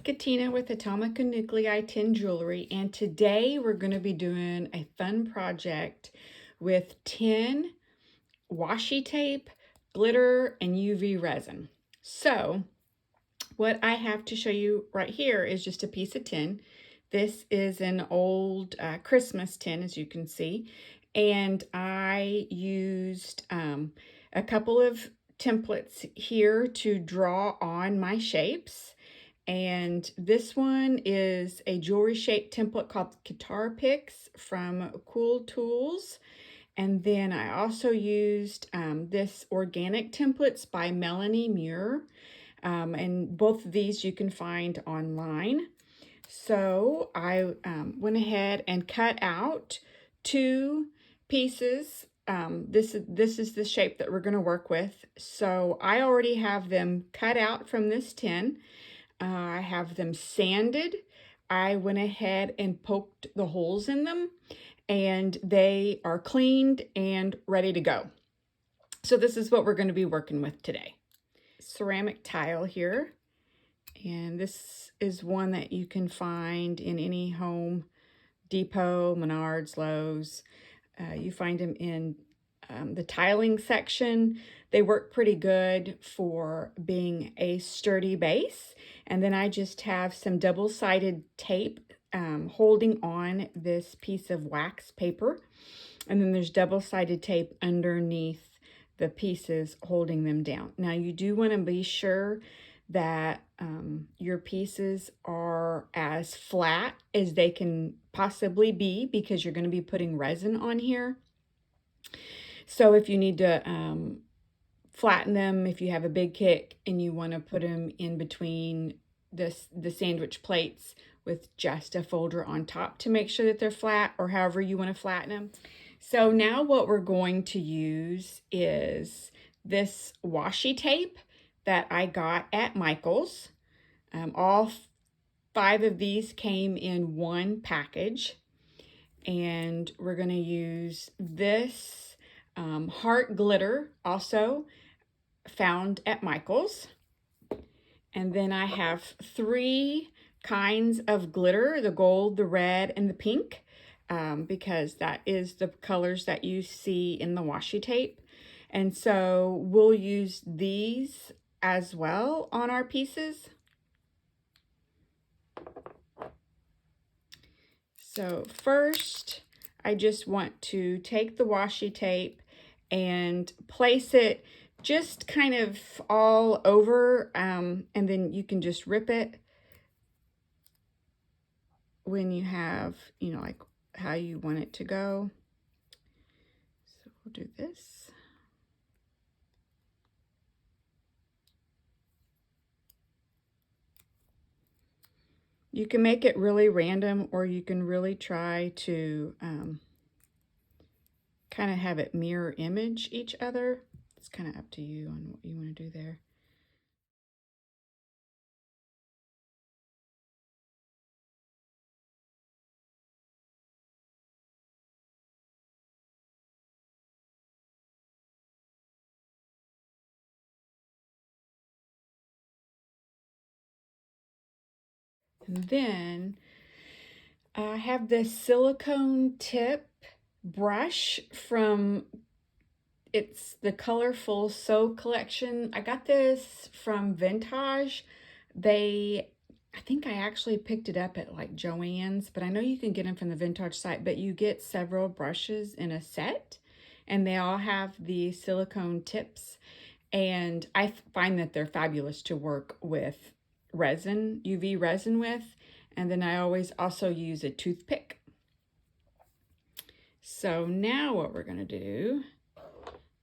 Katina with Atomica Nuclei Tin Jewelry, and today we're going to be doing a fun project with tin, washi tape, glitter, and UV resin. So what I have to show you right here is just a piece of tin. This is an old Christmas tin, as you can see, and I used a couple of templates here to draw on my shapes. And this one is a jewelry shape template called Guitar Picks from Cool Tools. And then I also used this organic templates by Melanie Muir. And both of these you can find online. So I went ahead and cut out two pieces. This is the shape that we're going to work with. So I already have them cut out from this tin. I have them sanded. I went ahead and poked the holes in them, and they are cleaned and ready to go. So this is what we're going to be working with today. Ceramic tile here, and this is one that you can find in any Home Depot, Menards, Lowe's. You find them in the tiling section. They work pretty good for being a sturdy base. And then I just have some double-sided tape holding on this piece of wax paper. And then there's double-sided tape underneath the pieces holding them down. Now you do want to be sure that your pieces are as flat as they can possibly be, because you're going to be putting resin on here. So if you need to flatten them, if you have a big kick and you want to put them in between the sandwich plates with just a folder on top to make sure that they're flat, or however you want to flatten them. So now what we're going to use is this washi tape that I got at Michael's. All 5 of these came in one package, and we're going to use this heart glitter, also found at Michael's. And then I have 3 kinds of glitter: the gold, the red, and the pink, because that is the colors that you see in the washi tape. And so we'll use these as well on our pieces. So first, I just want to take the washi tape and place it just kind of all over, and then you can just rip it when you have, like how you want it to go. So we'll do this. You can make it really random, or you can really try to kind of have it mirror image each other. It's kind of up to you on what you want to do there. And then I have this silicone tip brush from, it's the Colorful Sew collection. I got this from Vintage. I think I actually picked it up at like Joann's, but I know you can get them from the Vintage site, but you get several brushes in a set, and they all have the silicone tips. And I find that they're fabulous to work with resin, UV resin with. And then I always also use a toothpick. So now what we're going to do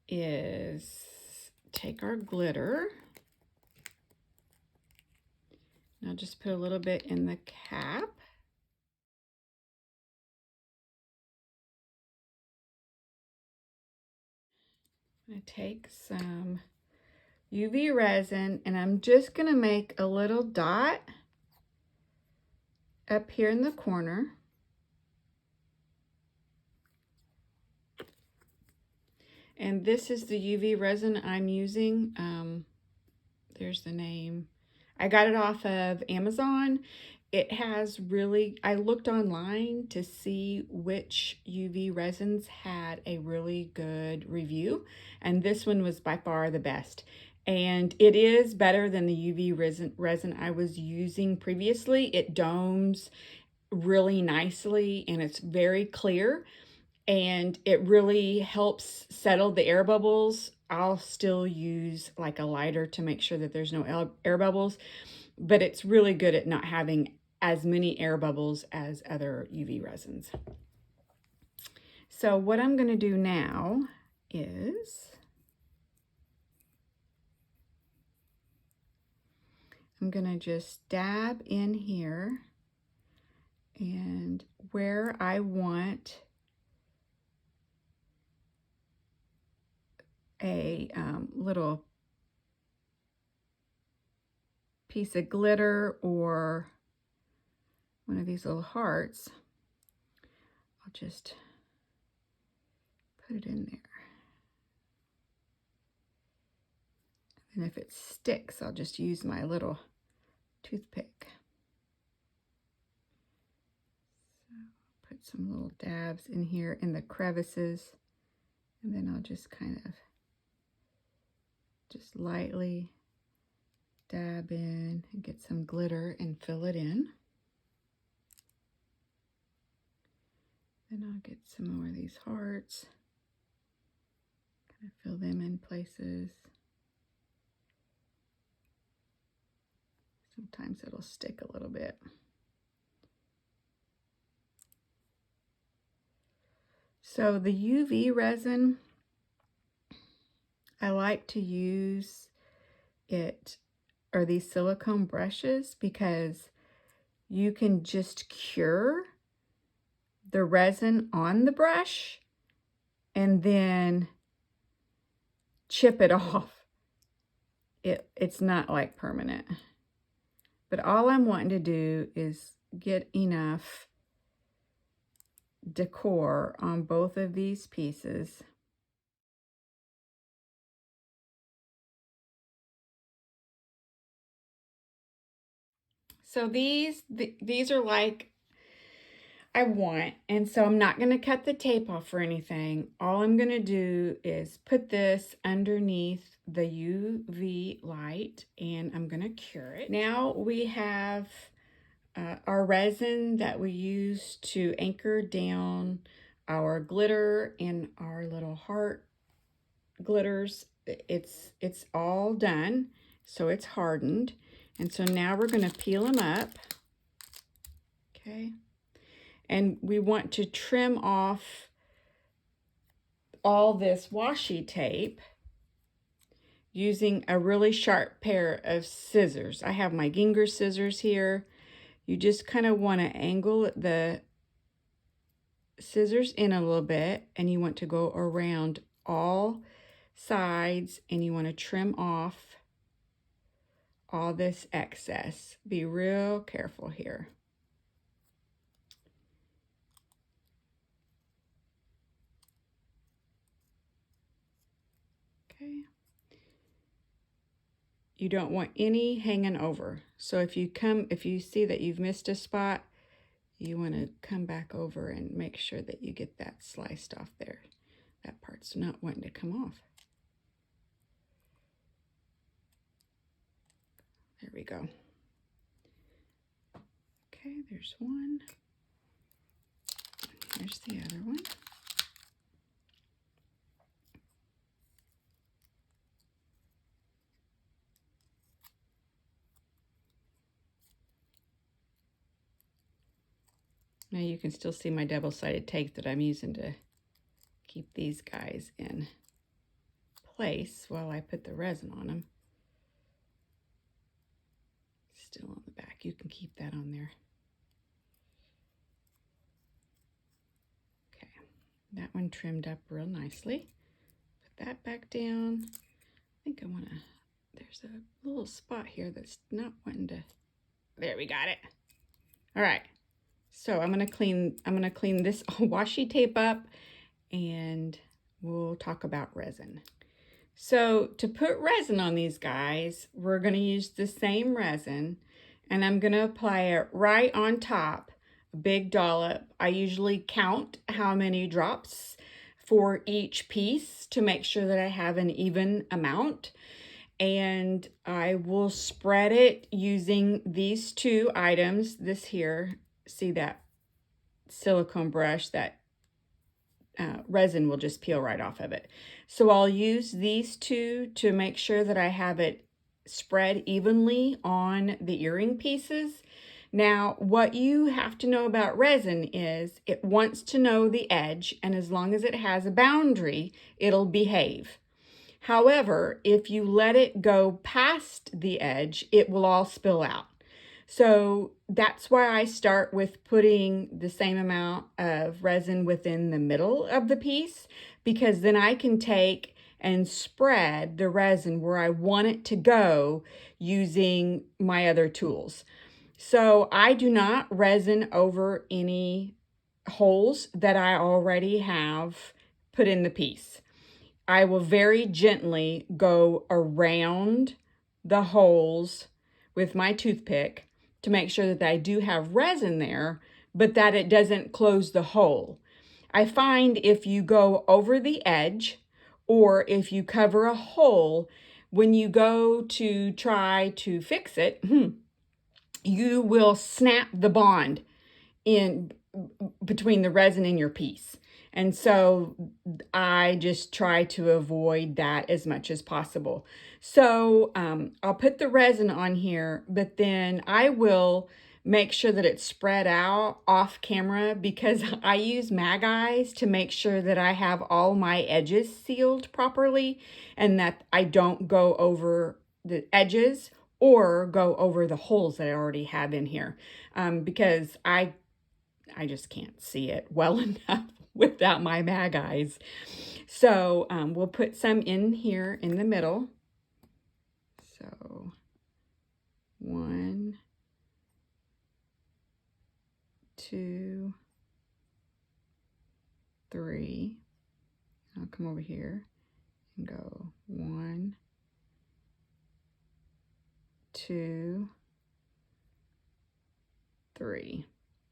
is take our glitter. Now just put a little bit in the cap. I'm going to take some UV resin, and I'm just going to make a little dot up here in the corner. And this is the UV resin I'm using. There's the name. I got it off of Amazon. It has really, I looked online to see which UV resins had a really good review, and this one was by far the best. And it is better than the UV resin I was using previously. It domes really nicely and it's very clear, and it really helps settle the air bubbles. I'll still use like a lighter to make sure that there's no air bubbles, but it's really good at not having as many air bubbles as other UV resins. So what I'm going to do now is I'm going to just dab in here, and where I want a little piece of glitter or one of these little hearts, I'll just put it in there. And if it sticks, I'll just use my little toothpick. So put some little dabs in here in the crevices, and then I'll just kind of just lightly dab in and get some glitter and fill it in. Then I'll get some more of these hearts, kind of fill them in places. Sometimes it'll stick a little bit. So the UV resin, I like to use it, or these silicone brushes, because you can just cure the resin on the brush and then chip it off. It's not like permanent. But all I'm wanting to do is get enough decor on both of these pieces. So these are like I want, and so I'm not going to cut the tape off or anything. All I'm going to do is put this underneath the UV light, and I'm going to cure it. Now we have our resin that we use to anchor down our glitter and our little heart glitters. It's all done, so it's hardened. And so now we're going to peel them up. Okay. And we want to trim off all this washi tape using a really sharp pair of scissors. I have my Ginger scissors here. You just kind of want to angle the scissors in a little bit, and you want to go around all sides, and you want to trim off all this excess. Be real careful here. Okay. You don't want any hanging over. So if you see that you've missed a spot, you want to come back over and make sure that you get that sliced off there. That part's not wanting to come off. There we go. Okay, there's one. Here's the other one. Now you can still see my double-sided tape that I'm using to keep these guys in place while I put the resin on them. Still on the back. You can keep that on there. Okay, that one trimmed up real nicely. Put that back down. I think I want to, there's a little spot here that's not wanting to, there we got it. All right. So I'm gonna clean this washi tape up, and we'll talk about resin. So to put resin on these guys, we're going to use the same resin, and I'm going to apply it right on top, a big dollop. I usually count how many drops for each piece to make sure that I have an even amount. And I will spread it using these two items. This here, see that silicone brush, that resin will just peel right off of it. So I'll use these two to make sure that I have it spread evenly on the earring pieces. Now, what you have to know about resin is it wants to know the edge, and as long as it has a boundary, it'll behave. However, if you let it go past the edge, it will all spill out. So that's why I start with putting the same amount of resin within the middle of the piece, because then I can take and spread the resin where I want it to go using my other tools. So I do not resin over any holes that I already have put in the piece. I will very gently go around the holes with my toothpick to make sure that I do have resin there, but that it doesn't close the hole. I find if you go over the edge or if you cover a hole, when you go to try to fix it, you will snap the bond in between the resin and your piece. And so I just try to avoid that as much as possible. So I'll put the resin on here, but then I will make sure that it's spread out off camera, because I use mag eyes to make sure that I have all my edges sealed properly and that I don't go over the edges or go over the holes that I already have in here, because I just can't see it well enough without my mag eyes. So we'll put some in here in the middle. So 1, 2, 3. I'll come over here and go 1, 2, 3.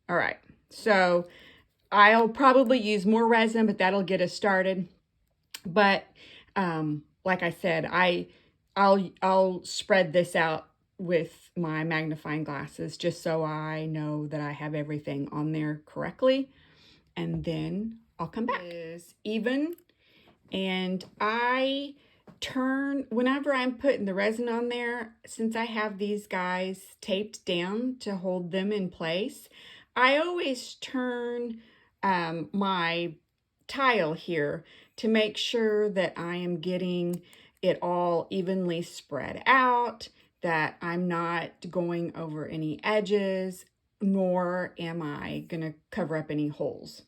All right, so I'll probably use more resin, but that'll get us started. But like I said, I'll spread this out with my magnifying glasses just so I know that I have everything on there correctly, and then I'll come back. It's even, and I turn, whenever I'm putting the resin on there, since I have these guys taped down to hold them in place, I always turn my tile here to make sure that I am getting it all evenly spread out, that I'm not going over any edges, nor am I going to cover up any holes.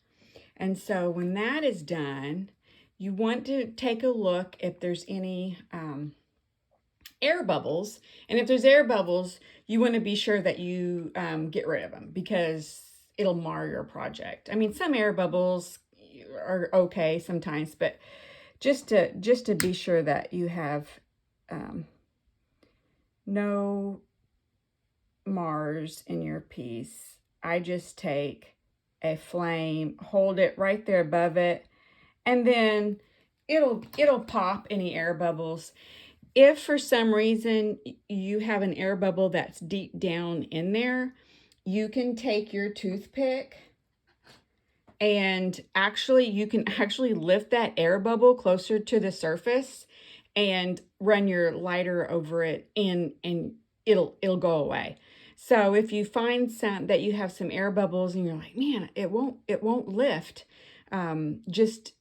And so when that is done, you want to take a look if there's any air bubbles. And if there's air bubbles, you want to be sure that you get rid of them, because it'll mar your project. I mean, some air bubbles are okay sometimes, but just to be sure that you have no mars in your piece, I just take a flame, hold it right there above it, and then it'll pop any air bubbles. If for some reason you have an air bubble that's deep down in there, you can take your toothpick and you can actually lift that air bubble closer to the surface and run your lighter over it, and it'll go away. So if you find that you have some air bubbles and you're like, man, it won't lift, just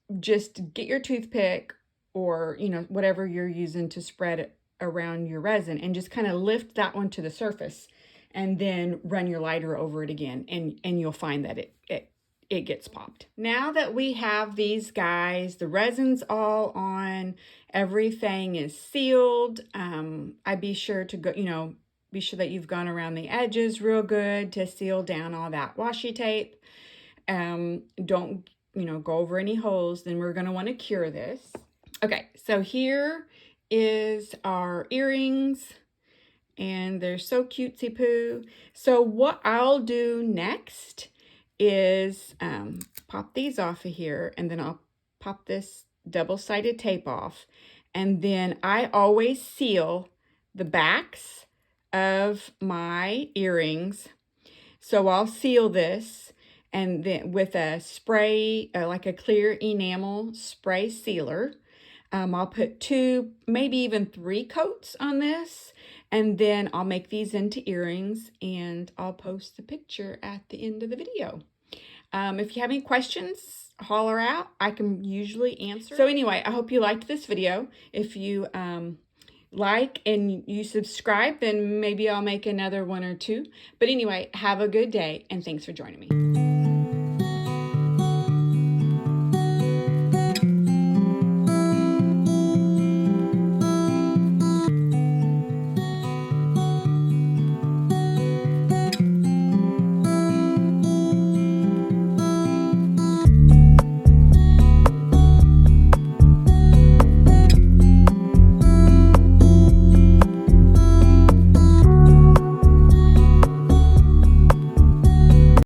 get your toothpick or whatever you're using to spread it around your resin, and just kind of lift that one to the surface, and then run your lighter over it again, and you'll find that it gets popped. Now that we have these guys, the resin's all on, everything is sealed. I be sure to go, be sure that you've gone around the edges real good to seal down all that washi tape. Don't, go over any holes. Then we're going to want to cure this. Okay, so here is our earrings, and they're so cutesy poo. So what I'll do next is pop these off of here, and then I'll pop this double-sided tape off, and then I always seal the backs of my earrings. So I'll seal this, and then with a spray, like a clear enamel spray sealer. I'll put 2, maybe even 3 coats on this, and then I'll make these into earrings, and I'll post the picture at the end of the video. If you have any questions, holler out. I can usually answer. So anyway, I hope you liked this video. If you like and you subscribe, then maybe I'll make another one or two. But anyway, have a good day, and thanks for joining me.